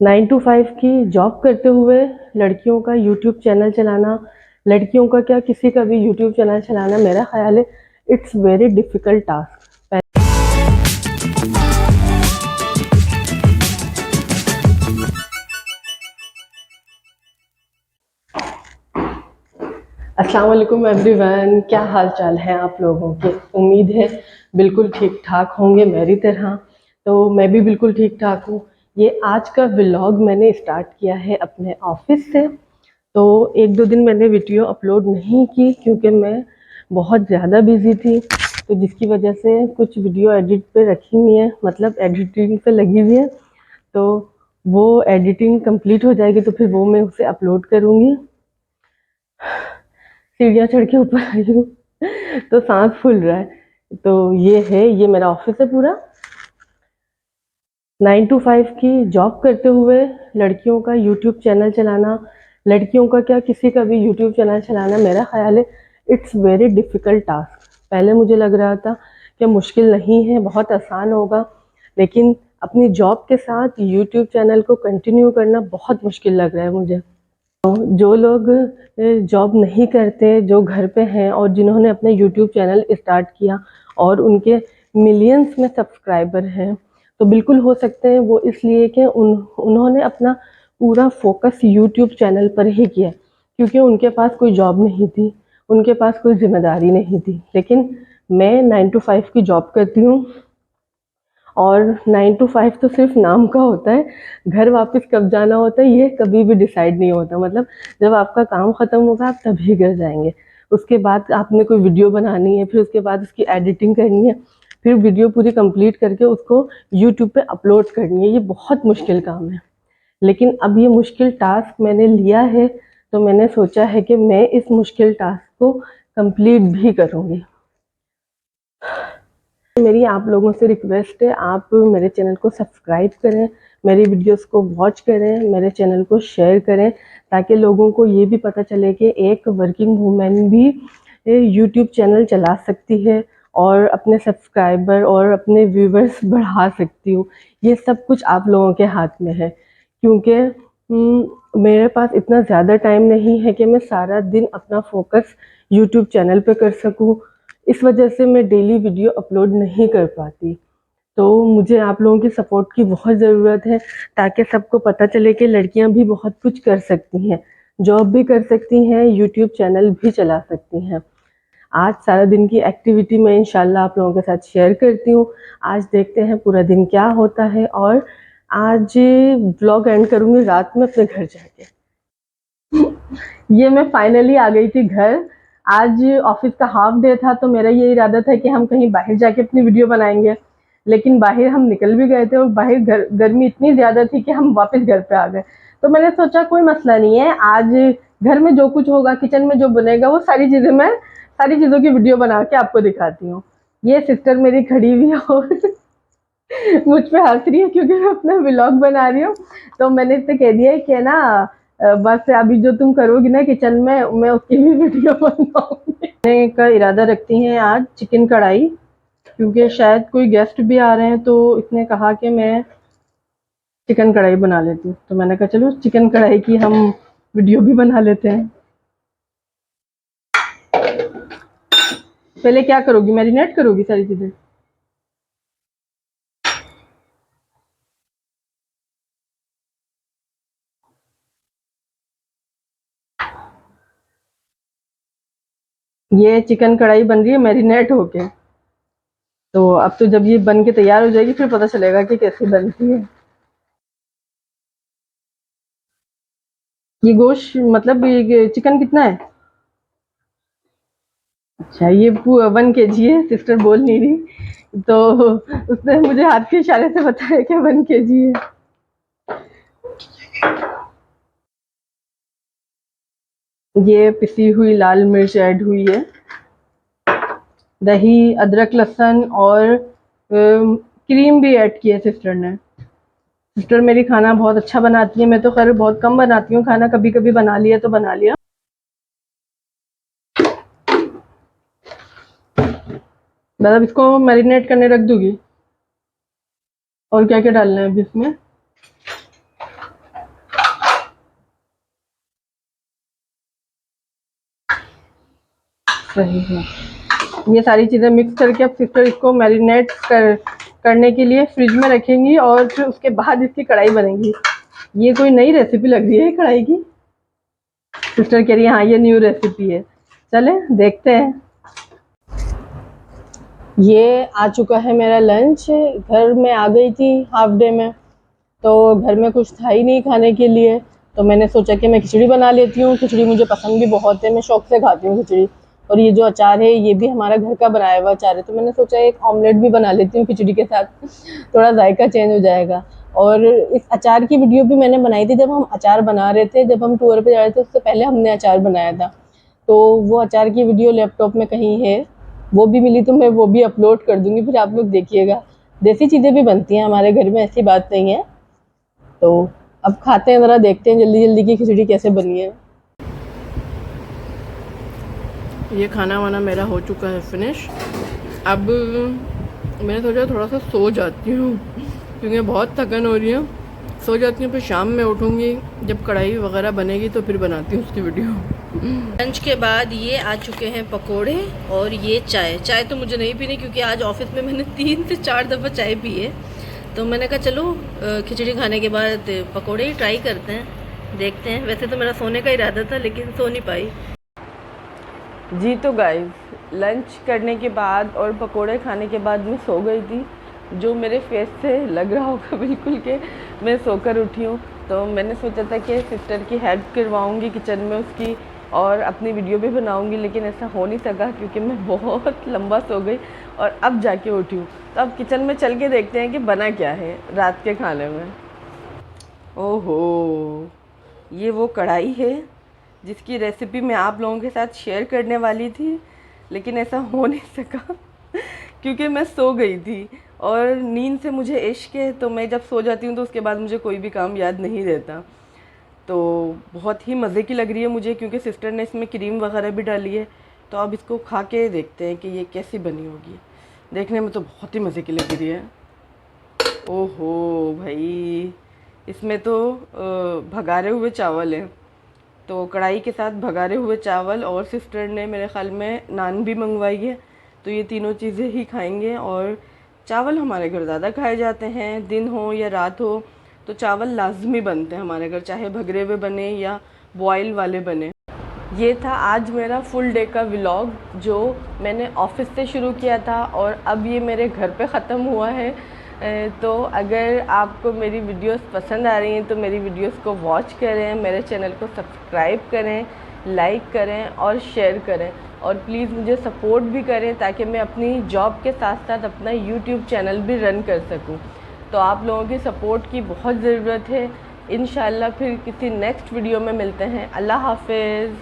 9 to 5 की job करते हुए लड़कियों का यूट्यूब चैनल चलाना, लड़कियों का क्या किसी का भी यूट्यूब चैनल चलाना, मेरा ख्याल है इट्स वेरी डिफ़िकल्ट टास्क। अस्सलाम वालेकुम एवरीवन, क्या हाल चाल है आप लोगों के? उम्मीद है बिल्कुल ठीक ठाक होंगे मेरी तरह। तो मैं भी बिल्कुल ठीक ठाक हूँ। ये आज का व्लॉग मैंने स्टार्ट किया है अपने ऑफिस से। तो एक दो दिन मैंने वीडियो अपलोड नहीं की क्योंकि मैं बहुत ज़्यादा बिजी थी, तो जिसकी वजह से कुछ वीडियो एडिट पे रखी हुई है, मतलब एडिटिंग पे लगी हुई है। तो वो एडिटिंग कंप्लीट हो जाएगी तो फिर वो मैं उसे अपलोड करूँगी। सीढ़ियाँ चढ़ के ऊपर आई हूँ तो सांस फूल रहा है। तो ये मेरा ऑफिस है पूरा। 9 to 5 की जॉब करते हुए लड़कियों का यूट्यूब चैनल चलाना, लड़कियों का क्या किसी का भी यूट्यूब चैनल चलाना, मेरा ख्याल है इट्स वेरी डिफ़िकल्ट टास्क। पहले मुझे लग रहा था कि मुश्किल नहीं है, बहुत आसान होगा, लेकिन अपनी जॉब के साथ यूट्यूब चैनल को कंटिन्यू करना बहुत मुश्किल लग रहा है मुझे। जो लोग जॉब नहीं करते, जो घर पे हैं और जिन्होंने अपना यूट्यूब चैनल स्टार्ट किया और उनके मिलियंस में सब्सक्राइबर हैं, तो बिल्कुल हो सकते हैं वो इसलिए कि उन्होंने अपना पूरा फोकस यूट्यूब चैनल पर ही किया, क्योंकि उनके पास कोई जॉब नहीं थी, उनके पास कोई जिम्मेदारी नहीं थी। लेकिन मैं 9 to 5 की जॉब करती हूँ और 9 to 5 तो सिर्फ नाम का होता है। घर वापस कब जाना होता है ये कभी भी डिसाइड नहीं होता। मतलब जब आपका काम ख़त्म होगा आप तभी घर जाएंगे, उसके बाद आपने कोई वीडियो बनानी है, फिर उसके बाद उसकी एडिटिंग करनी है, फिर वीडियो पूरी कंप्लीट करके उसको यूट्यूब पे अपलोड करनी है। ये बहुत मुश्किल काम है, लेकिन अब ये मुश्किल टास्क मैंने लिया है, तो मैंने सोचा है कि मैं इस मुश्किल टास्क को कंप्लीट भी करूँगी। मेरी आप लोगों से रिक्वेस्ट है, आप मेरे चैनल को सब्सक्राइब करें, मेरी वीडियोस को वॉच करें, मेरे चैनल को शेयर करें, ताकि लोगों को ये भी पता चले कि एक वर्किंग वूमेन भी यूट्यूब चैनल चला सकती है और अपने सब्सक्राइबर और अपने व्यूवर्स बढ़ा सकती हूँ। ये सब कुछ आप लोगों के हाथ में है, क्योंकि मेरे पास इतना ज़्यादा टाइम नहीं है कि मैं सारा दिन अपना फोकस यूट्यूब चैनल पे कर सकूँ। इस वजह से मैं डेली वीडियो अपलोड नहीं कर पाती। तो मुझे आप लोगों की सपोर्ट की बहुत ज़रूरत है, ताकि सबको पता चले कि लड़कियां भी बहुत कुछ कर सकती हैं, जॉब भी कर सकती हैं, यूट्यूब चैनल भी चला सकती हैं। आज सारा दिन की एक्टिविटी मैं इंशाल्लाह आप लोगों के साथ शेयर करती हूँ। आज देखते हैं पूरा दिन क्या होता है, और आज ब्लॉग एंड करूँगी रात में अपने घर जाके। ये मैं फाइनली आ गई थी घर। आज ऑफिस का हाफ डे था, तो मेरा ये इरादा था कि हम कहीं बाहर जाके अपनी वीडियो बनाएंगे, लेकिन बाहर हम निकल भी गए थे और बाहर गर्मी इतनी ज़्यादा थी कि हम वापस घर पे आ गए। तो मैंने सोचा कोई मसला नहीं है, आज घर में जो कुछ होगा, किचन में जो बनेगा, वो सारी चीज़ें मैं सारी चीज़ों की वीडियो बना के आपको दिखाती हूँ। ये सिस्टर मेरी खड़ी हुई है और मुझ पे हंस रही है क्योंकि मैं अपना व्लॉग बना रही हूँ। तो मैंने इससे कह दिया है कि ना बस अभी जो तुम करोगी ना किचन में, मैं उसकी भी वीडियो बनाऊंगी। बनाने का इरादा रखती हैं आज चिकन कढ़ाई, क्योंकि शायद कोई गेस्ट भी आ रहे हैं, तो इसने कहा कि मैं चिकन कढ़ाई बना लेती हूँ। तो मैंने कहा चलो चिकन कढ़ाई की हम वीडियो भी बना लेते हैं। पहले क्या करोगी, मैरिनेट करोगी सारी चीज़ें? ये चिकन कढ़ाई बन रही है मैरिनेट होके, तो अब तो जब ये बन के तैयार हो जाएगी फिर पता चलेगा कि कैसी बनती है। ये गोश्त मतलब ये चिकन कितना है? अच्छा, ये 1 kg है, सिस्टर बोल नहीं रही, तो उसने मुझे हाथ के इशारे से बताया कि 1 kg है। ये पिसी हुई लाल मिर्च ऐड हुई है, दही, अदरक, लहसुन और क्रीम भी ऐड की है सिस्टर ने। सिस्टर मेरी खाना बहुत अच्छा बनाती है, मैं तो खैर बहुत कम बनाती हूँ खाना, कभी कभी बना लिया तो बना लिया। मतलब इसको मैरिनेट करने रख दूंगी। और क्या क्या डालना है अभी इसमें? रही है। ये सारी चीज़ें मिक्स करके अब सिस्टर इसको मैरिनेट करने के लिए फ्रिज में रखेंगी और फिर उसके बाद इसकी कढ़ाई बनेगी। ये कोई नई रेसिपी लग रही है कढ़ाई की। सिस्टर कह रही है हाँ ये न्यू रेसिपी है। चले देखते हैं। ये आ चुका है मेरा लंच। घर में आ गई थी हाफ डे में, तो घर में कुछ था ही नहीं खाने के लिए, तो मैंने सोचा कि मैं खिचड़ी बना लेती हूँ। खिचड़ी मुझे पसंद भी बहुत है, मैं शौक से खाती हूँ खिचड़ी। और ये जो अचार है ये भी हमारा घर का बनाया हुआ अचार है, तो मैंने सोचा एक ऑमलेट भी बना लेती हूँ खिचड़ी के साथ, थोड़ा जायका चेंज हो जाएगा। और इस अचार की वीडियो भी मैंने बनाई थी जब हम अचार बना रहे थे, जब हम टूर पे जा रहे थे उससे पहले हमने अचार बनाया था। तो वो अचार की वीडियो लैपटॉप में कहीं है, वो भी मिली तो मैं वो भी अपलोड कर दूंगी, फिर आप लोग देखिएगा। देसी चीज़ें भी बनती हैं हमारे घर में, ऐसी बात नहीं है। तो अब खाते हैं, ज़रा देखते हैं जल्दी जल्दी की खिचड़ी कैसे बनी है। ये खाना वाना मेरा हो चुका है फिनिश। अब मैंने सोचा थोड़ा सा सो जाती हूँ क्योंकि बहुत थकन हो रही है। सो जाती हूँ, फिर शाम में उठूँगी जब कढ़ाई वगैरह बनेगी तो फिर बनाती हूँ उसकी वीडियो। लंच के बाद ये आ चुके हैं पकोड़े और ये चाय। चाय तो मुझे नहीं पीनी क्योंकि आज ऑफिस में मैंने 3 से 4 दफ़ा चाय पी है, तो मैंने कहा चलो खिचड़ी खाने के बाद पकोड़े ही ट्राई करते हैं, देखते हैं। वैसे तो मेरा सोने का इरादा था लेकिन सो नहीं पाई जी। तो गाइस, लंच करने के बाद और पकोड़े खाने के बाद मैं सो गई थी। जो मेरे फेस से लग रहा होगा बिल्कुल कि मैं सोकर उठी हूँ। तो मैंने सोचा था कि सिस्टर की हेल्प करवाऊँगी किचन में उसकी, और अपनी वीडियो भी बनाऊंगी, लेकिन ऐसा हो नहीं सका क्योंकि मैं बहुत लंबा सो गई और अब जाके उठी हूँ। तो अब किचन में चल के देखते हैं कि बना क्या है रात के खाने में। ओहो, ये वो कढ़ाई है जिसकी रेसिपी मैं आप लोगों के साथ शेयर करने वाली थी, लेकिन ऐसा हो नहीं सका क्योंकि मैं सो गई थी और नींद से मुझे इश्क है। तो मैं जब सो जाती हूँ तो उसके बाद मुझे कोई भी काम याद नहीं रहता। तो बहुत ही मज़े की लग रही है मुझे क्योंकि सिस्टर ने इसमें क्रीम वगैरह भी डाली है। तो अब इसको खा के देखते हैं कि ये कैसी बनी होगी। देखने में तो बहुत ही मज़े की लग रही है। ओहो भाई, इसमें तो भगारे हुए चावल हैं। तो कढ़ाई के साथ भगारे हुए चावल, और सिस्टर ने मेरे ख्याल में नान भी मंगवाई है। तो ये तीनों चीज़ें ही खाएंगे। और चावल हमारे घर ज़्यादा खाए जाते हैं, दिन हो या रात हो तो चावल लाजमी बनते हैं हमारे घर, चाहे भगरे हुए बने या बॉयल वाले बने। ये था आज मेरा फुल डे का व्लॉग जो मैंने ऑफिस से शुरू किया था और अब ये मेरे घर पे ख़त्म हुआ है। तो अगर आपको मेरी वीडियोस पसंद आ रही हैं तो मेरी वीडियोस को वॉच करें, मेरे चैनल को सब्सक्राइब करें, लाइक करें और शेयर करें, और प्लीज़ मुझे सपोर्ट भी करें ताकि मैं अपनी जॉब के साथ साथ अपना यूट्यूब चैनल भी रन कर सकूं। तो आप लोगों की सपोर्ट की बहुत ज़रूरत है। इंशाल्लाह फिर किसी नेक्स्ट वीडियो में मिलते हैं। अल्लाह हाफ़िज़।